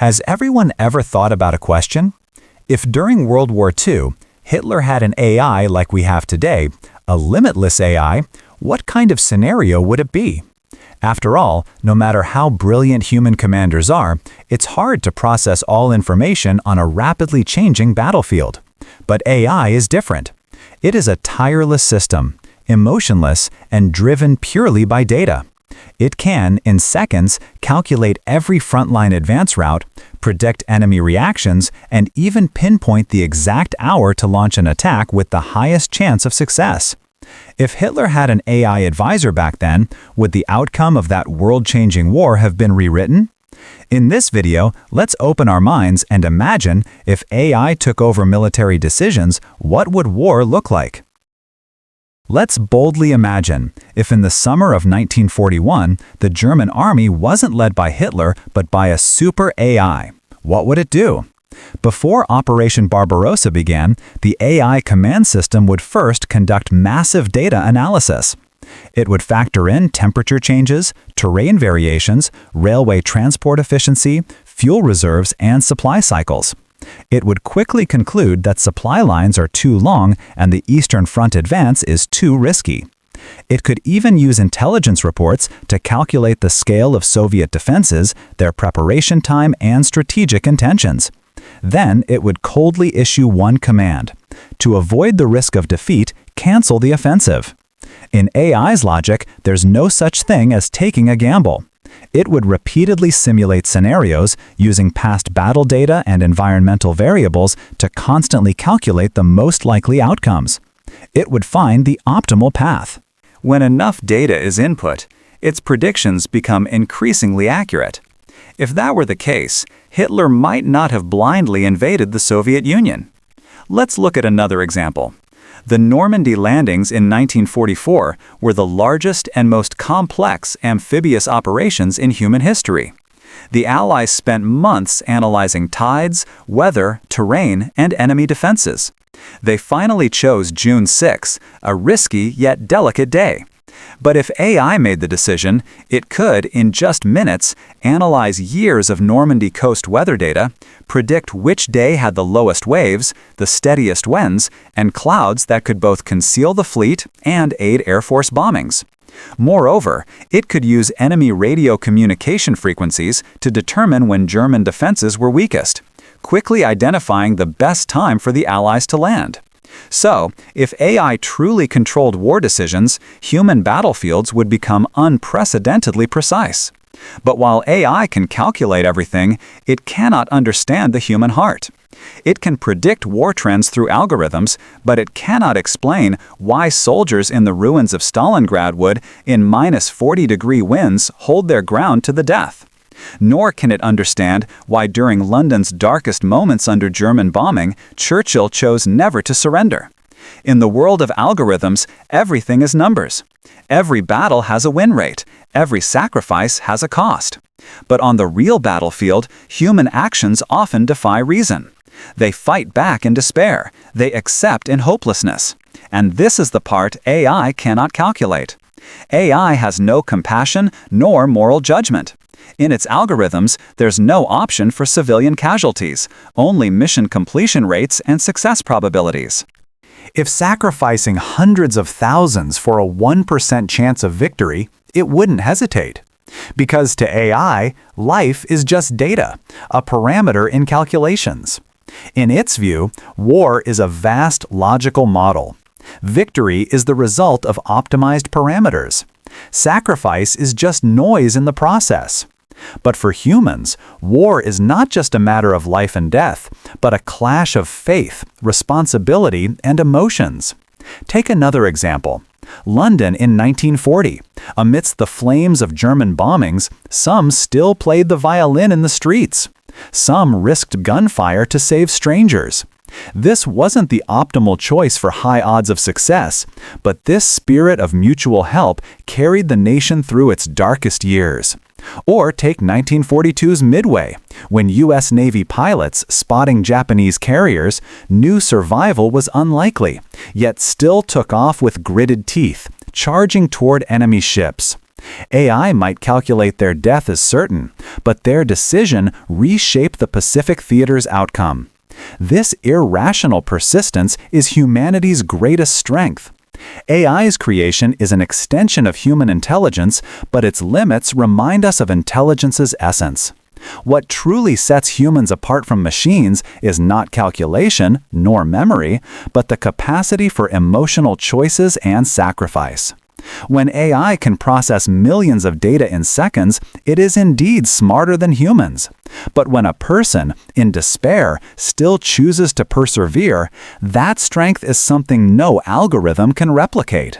Has everyone ever thought about a question? If during World War II, Hitler had an AI like we have today, a limitless AI, what kind of scenario would it be? After all, no matter how brilliant human commanders are, it's hard to process all information on a rapidly changing battlefield. But AI is different. It is a tireless system, emotionless, and driven purely by data. It can, in seconds, calculate every frontline advance route, predict enemy reactions, and even pinpoint the exact hour to launch an attack with the highest chance of success. If Hitler had an AI advisor back then, would the outcome of that world-changing war have been rewritten? In this video, let's open our minds and imagine if AI took over military decisions, what would war look like? Let's boldly imagine if in the summer of 1941, the German army wasn't led by Hitler but by a super AI. What would it do? Before Operation Barbarossa began, the AI command system would first conduct massive data analysis. It would factor in temperature changes, terrain variations, railway transport efficiency, fuel reserves, and supply cycles. It would quickly conclude that supply lines are too long and the Eastern Front advance is too risky. It could even use intelligence reports to calculate the scale of Soviet defenses, their preparation time, and strategic intentions. Then it would coldly issue one command: to avoid the risk of defeat, cancel the offensive. In AI's logic, there's no such thing as taking a gamble. It would repeatedly simulate scenarios using past battle data and environmental variables to constantly calculate the most likely outcomes. It would find the optimal path. When enough data is input, its predictions become increasingly accurate. If that were the case, Hitler might not have blindly invaded the Soviet Union. Let's look at another example. The Normandy landings in 1944 were the largest and most complex amphibious operations in human history. The Allies spent months analyzing tides, weather, terrain, and enemy defenses. They finally chose June 6, a risky yet delicate day. But if AI made the decision, it could, in just minutes, analyze years of Normandy coast weather data, predict which day had the lowest waves, the steadiest winds, and clouds that could both conceal the fleet and aid Air Force bombings. Moreover, it could use enemy radio communication frequencies to determine when German defenses were weakest, quickly identifying the best time for the Allies to land. So, if AI truly controlled war decisions, human battlefields would become unprecedentedly precise. But while AI can calculate everything, it cannot understand the human heart. It can predict war trends through algorithms, but it cannot explain why soldiers in the ruins of Stalingrad would, in -40-degree winds, hold their ground to the death. Nor can it understand why during London's darkest moments under German bombing, Churchill chose never to surrender. In the world of algorithms, everything is numbers. Every battle has a win rate. Every sacrifice has a cost. But on the real battlefield, human actions often defy reason. They fight back in despair. They accept in hopelessness. And this is the part AI cannot calculate. AI has no compassion nor moral judgment. In its algorithms, there's no option for civilian casualties, only mission completion rates and success probabilities. If sacrificing hundreds of thousands for a 1% chance of victory, it wouldn't hesitate. Because to AI, life is just data, a parameter in calculations. In its view, war is a vast logical model. Victory is the result of optimized parameters. Sacrifice is just noise in the process. But for humans, war is not just a matter of life and death, but a clash of faith, responsibility, and emotions. Take another example. London in 1940. Amidst the flames of German bombings, some still played the violin in the streets. Some risked gunfire to save strangers. This wasn't the optimal choice for high odds of success, but this spirit of mutual help carried the nation through its darkest years. Or take 1942's Midway, when U.S. Navy pilots, spotting Japanese carriers, knew survival was unlikely, yet still took off with gritted teeth, charging toward enemy ships. AI might calculate their death as certain, but their decision reshaped the Pacific Theater's outcome. This irrational persistence is humanity's greatest strength. AI's creation is an extension of human intelligence, but its limits remind us of intelligence's essence. What truly sets humans apart from machines is not calculation nor memory, but the capacity for emotional choices and sacrifice. When AI can process millions of data in seconds, it is indeed smarter than humans. But when a person, in despair, still chooses to persevere, that strength is something no algorithm can replicate.